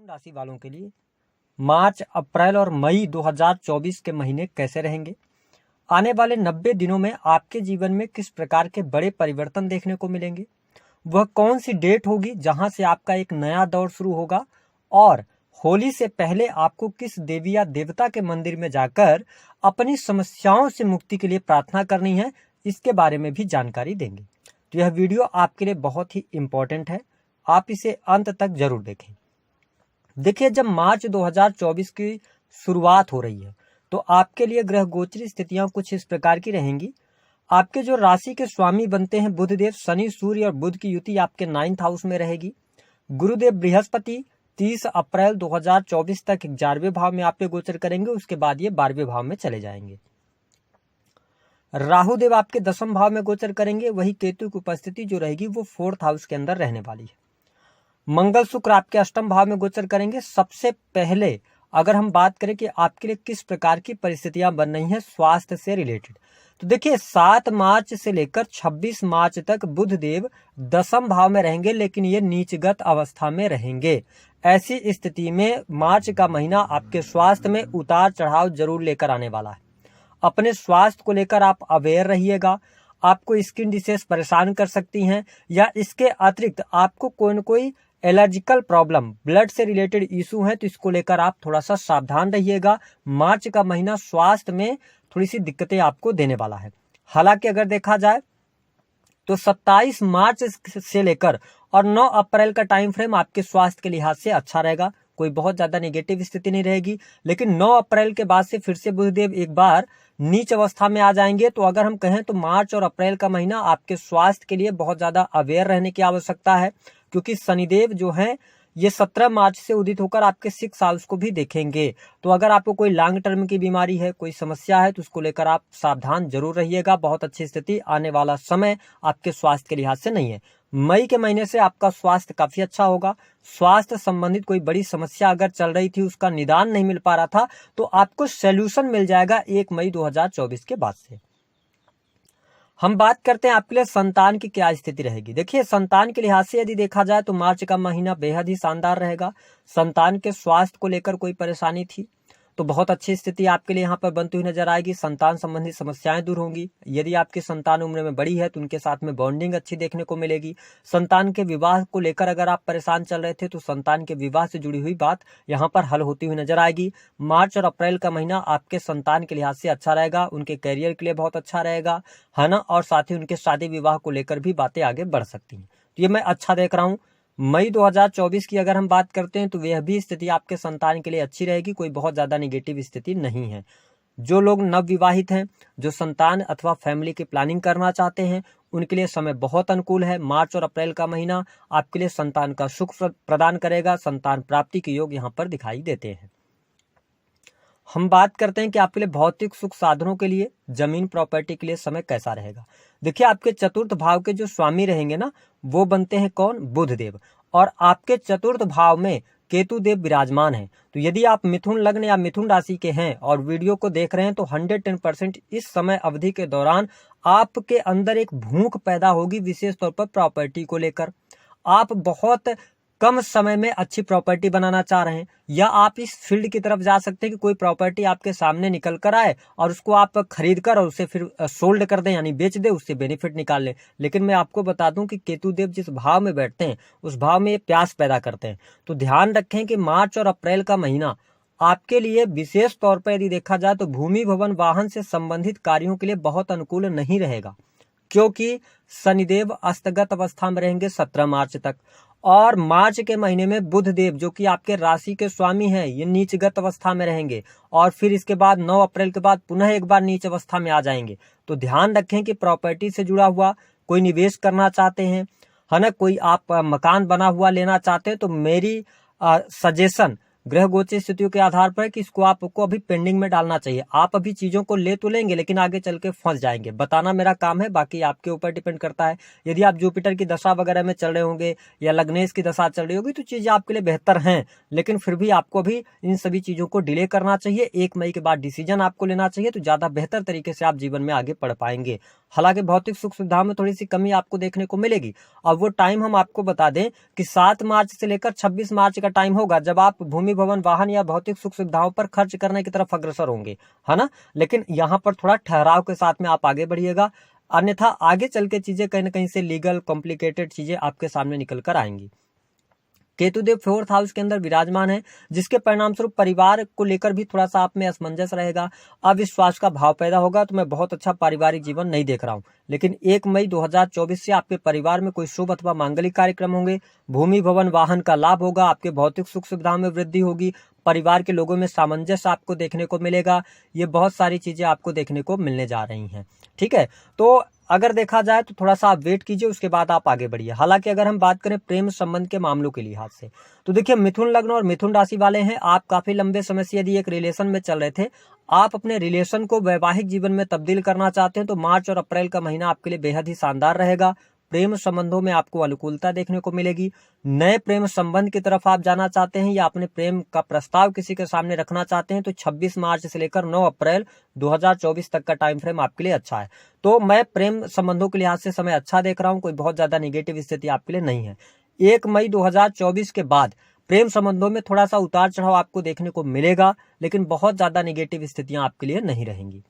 राशि वालों के लिए मार्च, अप्रैल और मई 2024 के महीने कैसे रहेंगे। आने वाले 90 दिनों में आपके जीवन में किस प्रकार के बड़े परिवर्तन देखने को मिलेंगे। वह कौन सी डेट होगी जहां से आपका एक नया दौर शुरू होगा और होली से पहले आपको किस देवी या देवता के मंदिर में जाकर अपनी समस्याओं से मुक्ति के लिए प्रार्थना करनी है, इसके बारे में भी जानकारी देंगे। तो यह वीडियो आपके लिए बहुत ही इम्पोर्टेंट है, आप इसे अंत तक जरूर देखें। देखिए, जब मार्च 2024 की शुरुआत हो रही है तो आपके लिए ग्रह गोचरी स्थितियां कुछ इस प्रकार की रहेंगी। आपके जो राशि के स्वामी बनते हैं बुधदेव, शनि, सूर्य और बुध की युति आपके 9th हाउस में रहेगी। गुरुदेव बृहस्पति 30 अप्रैल 2024 तक 11वें भाव में आपके गोचर करेंगे, उसके बाद ये 12वें भाव में चले जाएंगे। राहु देव आपके 10वें भाव में गोचर करेंगे, वही केतु की उपस्थिति जो रहेगी वो 4th हाउस के अंदर रहने वाली है। मंगल शुक्र आपके 8वें भाव में गोचर करेंगे। सबसे पहले अगर हम बात करें कि आपके लिए किस प्रकार की परिस्थितियां बन रही हैं स्वास्थ्य से रिलेटेड, तो देखिए 7 मार्च से लेकर 26 मार्च तक बुध देव 10वें भाव में रहेंगे, लेकिन ये नीचगत अवस्था में रहेंगे। ऐसी स्थिति में मार्च का महीना आपके स्वास्थ्य में उतार चढ़ाव जरूर लेकर आने वाला है। अपने स्वास्थ्य को लेकर आप अवेयर रहिएगा। आपको स्किन डिसीज परेशान कर सकती हैं या इसके अतिरिक्त आपको कोई न कोई एलर्जिकल प्रॉब्लम, ब्लड से रिलेटेड इशू है, तो इसको लेकर आप थोड़ा सा सावधान रहिएगा। मार्च का महीना स्वास्थ्य में थोड़ी सी दिक्कतें आपको देने वाला है। हालांकि अगर देखा जाए तो 27 मार्च से लेकर और 9 अप्रैल का टाइम फ्रेम आपके स्वास्थ्य के लिहाज से अच्छा रहेगा, कोई बहुत ज्यादा नेगेटिव स्थिति नहीं रहेगी। लेकिन 9 अप्रैल के बाद से फिर से बुधदेव एक बार नीच अवस्था में आ जाएंगे। तो अगर हम कहें तो मार्च और अप्रैल का महीना आपके स्वास्थ्य के लिए बहुत ज्यादा अवेयर रहने की आवश्यकता है, क्योंकि शनिदेव जो हैं ये 17 मार्च से उदित होकर आपके 6 हाउस को भी देखेंगे। तो अगर आपको कोई लॉन्ग टर्म की बीमारी है, कोई समस्या है, तो उसको लेकर आप सावधान जरूर रहिएगा। बहुत अच्छी स्थिति आने वाला समय आपके स्वास्थ्य के लिहाज से नहीं है। मई के महीने से आपका स्वास्थ्य काफी अच्छा होगा। स्वास्थ्य संबंधित कोई बड़ी समस्या अगर चल रही थी, उसका निदान नहीं मिल पा रहा था, तो आपको सोल्यूशन मिल जाएगा 1 मई 2024 के बाद से। हम बात करते हैं आपके लिए संतान की क्या स्थिति रहेगी। देखिए, संतान के लिहाज से यदि देखा जाए तो मार्च का महीना बेहद ही शानदार रहेगा। संतान के स्वास्थ्य को लेकर कोई परेशानी थी तो बहुत अच्छी स्थिति आपके लिए यहाँ पर बनती हुई नजर आएगी। संतान संबंधी समस्याएं दूर होंगी। यदि आपकी संतान उम्र में बड़ी है तो उनके साथ में बॉन्डिंग अच्छी देखने को मिलेगी। संतान के विवाह को लेकर अगर आप परेशान चल रहे थे तो संतान के विवाह से जुड़ी हुई बात यहाँ पर हल होती हुई नजर आएगी। मार्च और अप्रैल का महीना आपके संतान के लिहाज से अच्छा रहेगा, उनके कैरियर के लिए बहुत अच्छा रहेगा, है ना। और साथ ही उनके शादी विवाह को लेकर भी बातें आगे बढ़ सकती हैं, तो ये मैं अच्छा देख रहा हूँ। मई 2024 की अगर हम बात करते हैं तो वह भी स्थिति आपके संतान के लिए अच्छी रहेगी, कोई बहुत ज्यादा नेगेटिव स्थिति नहीं है। जो लोग नवविवाहित हैं, जो संतान अथवा फैमिली की प्लानिंग करना चाहते हैं, उनके लिए समय बहुत अनुकूल है। मार्च और अप्रैल का महीना आपके लिए संतान का सुख प्रदान करेगा। संतान प्राप्ति के योग यहाँ पर दिखाई देते हैं। हम बात करते हैं कि आपके लिए भौतिक सुख साधनों के लिए, जमीन प्रॉपर्टी के लिए समय कैसा रहेगा। देखिए, आपके 4th भाव के जो स्वामी रहेंगे ना, वो बनते हैं कौन? बुध देव। और आपके 4th भाव में केतु देव विराजमान हैं। तो यदि आप मिथुन लग्न या मिथुन राशि के हैं और वीडियो को देख रहे हैं तो 110% इस समय अवधि के दौरान आपके अंदर एक भूख पैदा होगी, विशेष तौर पर प्रॉपर्टी को लेकर। आप बहुत कम समय में अच्छी प्रॉपर्टी बनाना चाह रहे हैं, या आप इस फील्ड की तरफ जा सकते हैं कि कोई प्रॉपर्टी आपके सामने निकल कर आए और उसको आप खरीद कर और उसे फिर सोल्ड कर दें, यानी बेच दें, उससे बेनिफिट निकाल लें। लेकिन मैं आपको बता दूं कि केतु देव जिस भाव में बैठते हैं उस भाव में ये प्यास पैदा करते हैं। तो ध्यान रखें कि मार्च और अप्रैल का महीना आपके लिए विशेष तौर पर यदि देखा जाए तो भूमि, भवन, वाहन से संबंधित कार्यों के लिए बहुत अनुकूल नहीं रहेगा, क्योंकि शनिदेव अस्तगत अवस्था में रहेंगे 17 मार्च तक। और मार्च के महीने में बुध देव जो कि आपके राशि के स्वामी हैं, ये नीचगत अवस्था में रहेंगे और फिर इसके बाद 9 अप्रैल के बाद पुनः एक बार नीच अवस्था में आ जाएंगे। तो ध्यान रखें कि प्रॉपर्टी से जुड़ा हुआ कोई निवेश करना चाहते हैं, है ना, कोई आप मकान बना हुआ लेना चाहते हैं, तो मेरी सजेशन ग्रह गोचर स्थितियों के आधार पर कि इसको आपको अभी पेंडिंग में डालना चाहिए। आप अभी चीजों को ले तो लेंगे लेकिन आगे चल के फंस जाएंगे। बताना मेरा काम है, बाकी आपके ऊपर डिपेंड करता है। यदि आप जुपिटर की दशा वगैरह में चल रहे होंगे या लग्नेश की दशा चल रही होगी तो चीजें आपके लिए बेहतर हैं, लेकिन फिर भी आपको भी इन सभी चीजों को डिले करना चाहिए। 1 मई के बाद डिसीजन आपको लेना चाहिए, तो ज्यादा बेहतर तरीके से आप जीवन में आगे बढ़ पाएंगे। हालांकि भौतिक सुख सुविधाओं में थोड़ी सी कमी आपको देखने को मिलेगी। अब वो टाइम हम आपको बता दें कि 7 मार्च से लेकर 26 मार्च का टाइम होगा जब आप भूमि, भवन, वाहन या भौतिक सुख सुविधाओं पर खर्च करने की तरफ अग्रसर होंगे, है ना। लेकिन यहाँ पर थोड़ा ठहराव के साथ में आप आगे बढ़िएगा, अन्यथा आगे चल के चीजें कहीं ना कहीं से लीगल कॉम्प्लिकेटेड चीजें आपके सामने निकल कर आएंगी। केतुदेव 4th हाउस के अंदर विराजमान है, जिसके परिणाम स्वरूप परिवार को लेकर भी थोड़ा सा आप में असमंजस रहेगा, अविश्वास का भाव पैदा होगा। तो मैं बहुत अच्छा पारिवारिक जीवन नहीं देख रहा हूं। लेकिन 1 मई 2024 से आपके परिवार में कोई शुभ अथवा मांगलिक कार्यक्रम होंगे, भूमि, भवन, वाहन का लाभ होगा, आपके भौतिक सुख सुविधाओं में वृद्धि होगी, परिवार के लोगों में सामंजस्य आपको देखने को मिलेगा। ये बहुत सारी चीजें आपको देखने को मिलने जा रही हैं, ठीक है। तो अगर देखा जाए तो थोड़ा सा आप वेट कीजिए, उसके बाद आप आगे बढ़िए। हालांकि अगर हम बात करें प्रेम संबंध के मामलों के लिहाज से, तो देखिए मिथुन लग्न और मिथुन राशि वाले हैं, आप काफी लंबे समय से यदि एक रिलेशन में चल रहे थे, आप अपने रिलेशन को वैवाहिक जीवन में तब्दील करना चाहते हैं, तो मार्च और अप्रैल का महीना आपके लिए बेहद ही शानदार रहेगा। प्रेम संबंधों में आपको अनुकूलता देखने को मिलेगी। नए प्रेम संबंध की तरफ आप जाना चाहते हैं या अपने प्रेम का प्रस्ताव किसी के सामने रखना चाहते हैं, तो 26 मार्च से लेकर 9 अप्रैल 2024 तक का टाइम फ्रेम आपके लिए अच्छा है। तो मैं प्रेम संबंधों के लिहाज से समय अच्छा देख रहा हूं, कोई बहुत ज्यादा निगेटिव स्थिति आपके लिए नहीं है। 1 मई 2024 के बाद प्रेम संबंधों में थोड़ा सा उतार चढ़ाव आपको देखने को मिलेगा, लेकिन बहुत ज्यादा निगेटिव स्थितियां आपके लिए नहीं रहेंगी।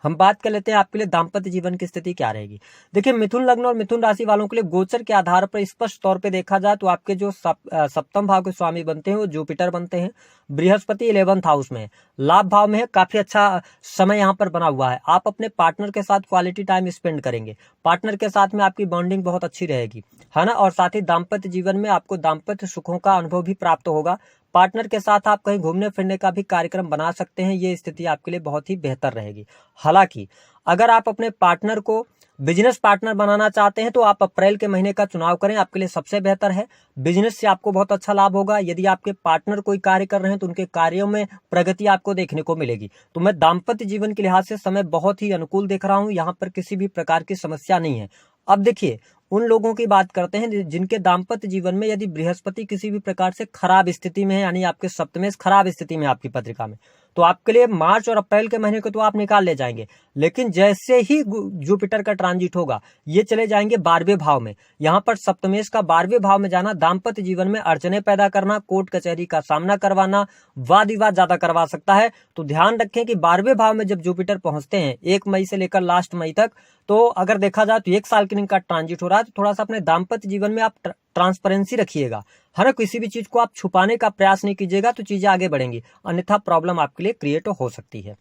हम बात कर लेते हैं आपके लिए दाम्पत्य जीवन की स्थिति क्या रहेगी। देखिए मिथुन लग्न और मिथुन राशि वालों के लिए गोचर के आधार पर स्पष्ट तौर पे देखा जाए तो आपके जो सप्तम भाव के स्वामी बनते हैं वो जुपिटर बनते हैं। बृहस्पति 11th हाउस में लाभ भाव में है, काफी अच्छा समय यहाँ पर बना हुआ है। आप अपने पार्टनर के साथ क्वालिटी टाइम स्पेंड करेंगे, पार्टनर के साथ में आपकी बॉन्डिंग बहुत अच्छी रहेगी, है ना। और साथ ही दाम्पत्य जीवन में आपको दाम्पत्य सुखों का अनुभव भी प्राप्त होगा। पार्टनर के साथ आप कहीं घूमने फिरने का भी कार्यक्रम बना सकते हैं, ये स्थिति आपके लिए बहुत ही बेहतर रहेगी। हालांकि अगर आप अपने पार्टनर को बिजनेस पार्टनर बनाना चाहते हैं तो आप अप्रैल के महीने का चुनाव करें, आपके लिए सबसे बेहतर है। बिजनेस से आपको बहुत अच्छा लाभ होगा। यदि आपके पार्टनर कोई कार्य कर रहे हैं तो उनके कार्यों में प्रगति आपको देखने को मिलेगी। तो मैं दाम्पत्य जीवन के लिहाज से समय बहुत ही अनुकूल देख रहा हूं, यहाँ पर किसी भी प्रकार की समस्या नहीं है। अब देखिए उन लोगों की बात करते हैं जिनके दाम्पत्य जीवन में यदि बृहस्पति किसी भी प्रकार से खराब स्थिति में है, यानी आपके सप्तमेश खराब स्थिति में आपकी पत्रिका में, तो आपके लिए मार्च और अप्रैल के महीने को तो आप निकाल ले जाएंगे। लेकिन जैसे ही जुपिटर का ट्रांजिट होगा ये चले जाएंगे 12वें भाव में। यहाँ पर सप्तमेश का 12वें भाव में जाना दाम्पत्य जीवन में अड़चने पैदा करना, कोर्ट कचहरी का सामना करवाना, वाद विवाद ज्यादा करवा सकता है। तो ध्यान रखें कि 12वें भाव में जब जुपिटर पहुंचते हैं 1 मई से लेकर लास्ट मई तक, तो अगर देखा जाए तो 1 साल के का ट्रांजिट हो रहा है, तो थोड़ा सा अपने दाम्पत्य जीवन में आप ट्रांसपेरेंसी रखिएगा, है ना। किसी भी चीज को आप छुपाने का प्रयास नहीं कीजिएगा तो चीजें आगे बढ़ेंगी, अन्यथा प्रॉब्लम आपके लिए क्रिएट हो सकती है।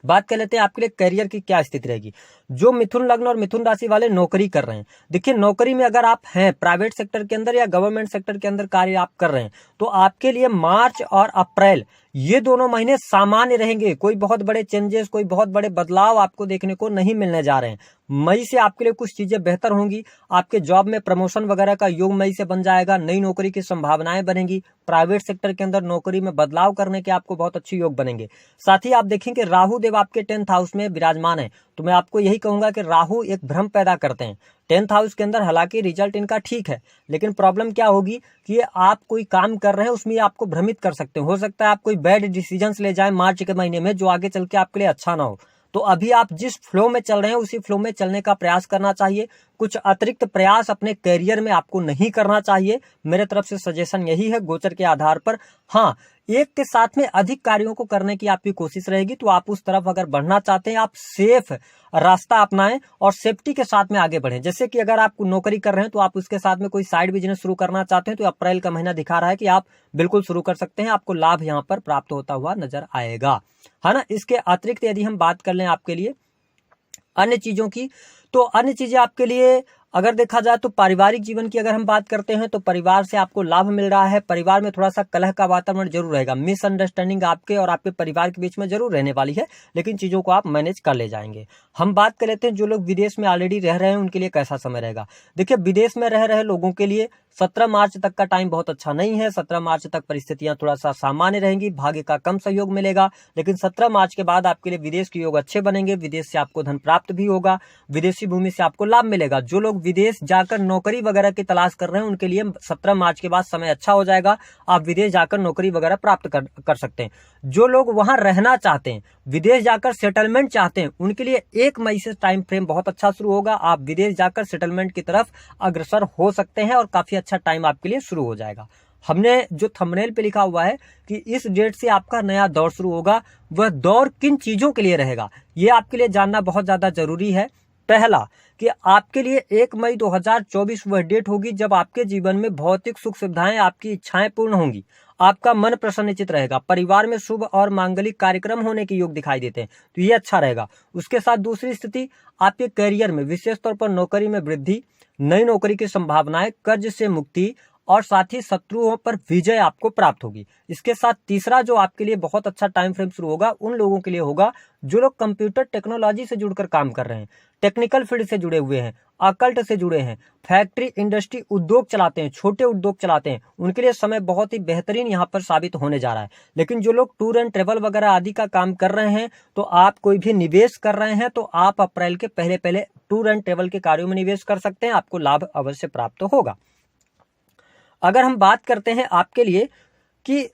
बात कर लेते हैं आपके लिए करियर की क्या स्थिति रहेगी। जो मिथुन लग्न और मिथुन राशि वाले नौकरी कर रहे हैं, देखिए नौकरी में अगर आप हैं प्राइवेट सेक्टर के अंदर या गवर्नमेंट सेक्टर के अंदर कार्य आप कर रहे हैं, तो आपके लिए मार्च और अप्रैल ये दोनों महीने सामान्य रहेंगे। कोई बहुत बड़े चेंजेस, कोई बहुत बड़े बदलाव आपको देखने को नहीं मिलने जा रहे हैं। मई से आपके लिए कुछ चीजें बेहतर होंगी, आपके जॉब में प्रमोशन वगैरह का योग मई से बन जाएगा, नई नौकरी की संभावनाएं बनेंगी, प्राइवेट सेक्टर के अंदर नौकरी में बदलाव करने के आपको बहुत अच्छे योग बनेंगे। साथ ही आप देखेंगे राहु देव आपके 10th हाउस में विराजमान है, तो मैं आपको यही कहूंगा कि राहु एक भ्रम पैदा करते हैं 10th हाउस के अंदर। हालांकि रिजल्ट इनका ठीक है, लेकिन प्रॉब्लम क्या होगी कि आप कोई काम कर रहे हैं उसमें आपको भ्रमित कर सकते हैं। हो सकता है आप कोई बैड डिसीजंस ले जाएं मार्च के महीने में जो आगे चल के आपके लिए अच्छा ना हो। तो अभी आप जिस फ्लो में चल रहे हैं उसी फ्लो में चलने का प्रयास करना चाहिए। कुछ अतिरिक्त प्रयास अपने करियर में आपको नहीं करना चाहिए। मेरे तरफ से सजेशन यही है गोचर के आधार पर। हाँ, एक के साथ में अधिक कार्यों को करने की आपकी कोशिश रहेगी, तो आप उस तरफ अगर बढ़ना चाहते हैं आप सेफ रास्ता अपनाएं और सेफ्टी के साथ में आगे बढ़ें। जैसे कि अगर आप नौकरी कर रहे हैं तो आप उसके साथ में कोई साइड बिजनेस शुरू करना चाहते हैं, तो अप्रैल का महीना दिखा रहा है कि आप बिल्कुल शुरू कर सकते हैं, आपको लाभ यहाँ पर प्राप्त होता हुआ नजर आएगा, है ना। इसके अतिरिक्त यदि हम बात कर लें आपके लिए अन्य चीजों की, तो अन्य चीजें आपके लिए अगर देखा जाए तो पारिवारिक जीवन की अगर हम बात करते हैं तो परिवार से आपको लाभ मिल रहा है। परिवार में थोड़ा सा कलह का वातावरण जरूर रहेगा, मिसअंडरस्टैंडिंग आपके और आपके परिवार के बीच में जरूर रहने वाली है, लेकिन चीजों को आप मैनेज कर ले जाएंगे। हम बात कर लेते हैं जो लोग विदेश में ऑलरेडी रह रहे हैं उनके लिए कैसा समय रहेगा। देखिए विदेश में रह रहे लोगों के लिए 17 मार्च तक का टाइम बहुत अच्छा नहीं है। 17 मार्च तक परिस्थितियां थोड़ा सा सामान्य रहेंगी, भाग्य का कम सहयोग मिलेगा, लेकिन 17 मार्च के बाद आपके लिए विदेश के योग अच्छे बनेंगे। विदेश से आपको धन प्राप्त भी होगा, विदेशी भूमि से आपको लाभ मिलेगा। जो लोग विदेश जाकर नौकरी वगैरह की तलाश कर रहे हैं उनके लिए 17 मार्च के बाद समय अच्छा हो जाएगा, आप विदेश जाकर नौकरी वगैरह प्राप्त कर सकते हैं। जो लोग वहां रहना चाहते हैं, विदेश जाकर सेटलमेंट चाहते हैं, उनके लिए 1 मई से टाइम फ्रेम बहुत अच्छा शुरू होगा। आप विदेश जाकर सेटलमेंट की तरफ अग्रसर हो सकते हैं और काफी अच्छा टाइम आपके लिए शुरू हो जाएगा। हमने जो थंबनेल पे लिखा हुआ है कि इस डेट से आपका नया दौर शुरू होगा, वह दौर किन चीजों के लिए रहेगा, ये आपके लिए जानना बहुत ज्यादा जरूरी है। पहला कि आपके लिए 1 मई 2024 वह डेट होगी जब आपके जीवन में भौतिक सुख सुविधाएं, आपकी इच्छाएं पूर्ण होंगी, आपका मन प्रसन्नचित रहेगा, परिवार में शुभ और मांगलिक कार्यक्रम होने के योग दिखाई देते हैं, तो ये अच्छा रहेगा। उसके साथ दूसरी स्थिति, आपके करियर में विशेष तौर पर नौकरी में वृद्धि, नई नौकरी की संभावनाएं, कर्ज से मुक्ति और साथ ही शत्रुओं पर विजय आपको प्राप्त होगी। इसके साथ तीसरा जो आपके लिए बहुत अच्छा टाइम फ्रेम शुरू होगा उन लोगों के लिए होगा जो लोग कंप्यूटर टेक्नोलॉजी से जुड़कर काम कर रहे हैं, टेक्निकल फील्ड से जुड़े हुए हैं, अकल्ट से जुड़े हैं, फैक्ट्री इंडस्ट्री उद्योग चलाते हैं, छोटे उद्योग चलाते हैं, उनके लिए समय बहुत ही बेहतरीन यहाँ पर साबित होने जा रहा है। लेकिन जो लोग टूर एंड ट्रेवल वगैरह आदि का काम कर रहे हैं, तो आप कोई भी निवेश कर रहे हैं तो आप अप्रैल के पहले टूर एंड ट्रेवल के कार्यों में निवेश कर सकते हैं, आपको लाभ अवश्य प्राप्त होगा। अगर हम बात करते हैं आपके लिए कि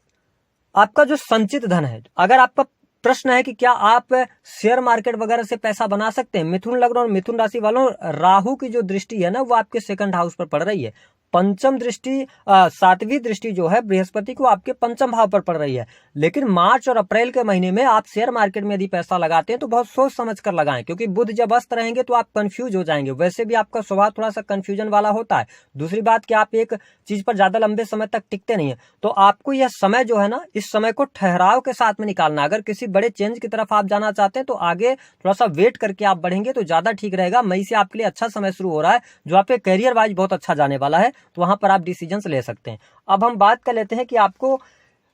आपका जो संचित धन है, अगर आपका प्रश्न है कि क्या आप शेयर मार्केट वगैरह से पैसा बना सकते हैं, मिथुन लग्न और मिथुन राशि वालों, राहु की जो दृष्टि है ना वो आपके सेकंड हाउस पर पड़ रही है। पंचम दृष्टि, 7वीं दृष्टि जो है बृहस्पति को आपके पंचम भाव पर पड़ रही है। लेकिन मार्च और अप्रैल के महीने में आप शेयर मार्केट में यदि पैसा लगाते हैं तो बहुत सोच समझ कर लगाएं, क्योंकि बुध जब अस्त रहेंगे तो आप कंफ्यूज हो जाएंगे। वैसे भी आपका स्वभाव थोड़ा सा कंफ्यूजन वाला होता है। दूसरी बात कि आप एक चीज पर ज्यादा लंबे समय तक टिकते नहीं है, तो आपको यह समय जो है ना, इस समय को ठहराव के साथ में निकालना। अगर किसी बड़े चेंज की तरफ आप जाना चाहते हैं तो आगे थोड़ा सा वेट करके आप बढ़ेंगे तो ज्यादा ठीक रहेगा। मई से आपके लिए अच्छा समय शुरू हो रहा है जो आपके करियर वाइज बहुत अच्छा जाने वाला है, तो वहां पर आप डिसीजंस ले सकते हैं। अब हम बात कर लेते हैं कि आपको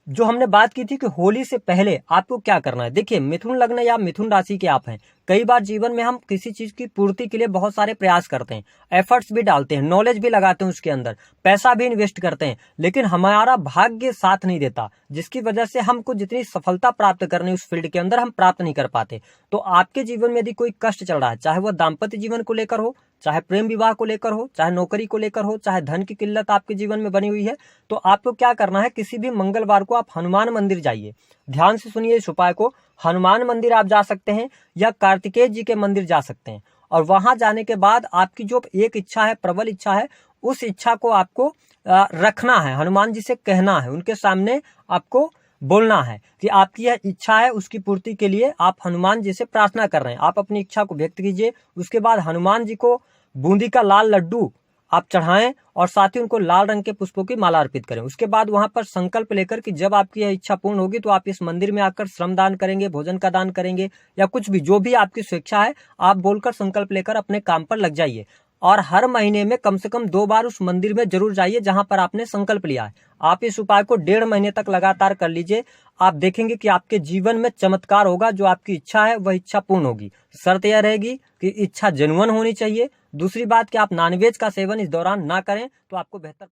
जो हमने बात की थी कि होली से पहले आपको क्या करना है। देखिए, मिथुन लग्न या मिथुन राशि के आप हैं, कई बार जीवन में हम किसी चीज की पूर्ति के लिए बहुत सारे प्रयास करते हैं, एफर्ट्स भी डालते हैं, नॉलेज भी लगाते हैं, उसके अंदर पैसा भी इन्वेस्ट करते हैं, लेकिन हमारा भाग्य साथ नहीं देता, जिसकी वजह से हमको जितनी सफलता प्राप्त करनी उस फील्ड के अंदर हम प्राप्त नहीं कर पाते। तो आपके जीवन में यदि कोई कष्ट चल रहा है, चाहे वह दाम्पत्य जीवन को लेकर हो, चाहे प्रेम विवाह को लेकर हो, चाहे नौकरी को लेकर हो, चाहे धन की किल्लत आपके जीवन में बनी हुई है, तो आपको क्या करना है, किसी भी मंगलवार को आप हनुमान मंदिर जाइए। ध्यान से सुनिए इस उपाय को। हनुमान मंदिर आप जा सकते हैं या कार्तिकेय जी के मंदिर जा सकते हैं, और वहां जाने के बाद आपकी जो एक इच्छा है, प्रबल इच्छा है, उस इच्छा को आपको रखना है, हनुमान जी से कहना है, उनके सामने आपको बोलना है कि आपकी यह इच्छा है, उसकी पूर्ति के लिए आप हनुमान जी से प्रार्थना कर रहे हैं। आप अपनी इच्छा को व्यक्त कीजिए। उसके बाद हनुमान जी को बूंदी का लाल लड्डू आप चढ़ाएं और साथ ही उनको लाल रंग के पुष्पों की माला अर्पित करें। उसके बाद वहां पर संकल्प लेकर कि जब आपकी यह इच्छा पूर्ण होगी तो आप इस मंदिर में आकर श्रम दान करेंगे, भोजन का दान करेंगे, या कुछ भी जो भी आपकी स्वेच्छा है आप बोलकर संकल्प लेकर अपने काम पर लग जाइए। और हर महीने में कम से कम 2 बार उस मंदिर में जरूर जाइए जहां पर आपने संकल्प लिया है। आप इस उपाय को 1.5 महीने तक लगातार कर लीजिए। आप देखेंगे कि आपके जीवन में चमत्कार होगा, जो आपकी इच्छा है वह इच्छा पूर्ण होगी। शर्त यह रहेगी कि इच्छा जेन्युइन होनी चाहिए। दूसरी बात कि आप नॉनवेज का सेवन इस दौरान ना करें, तो आपको बेहतर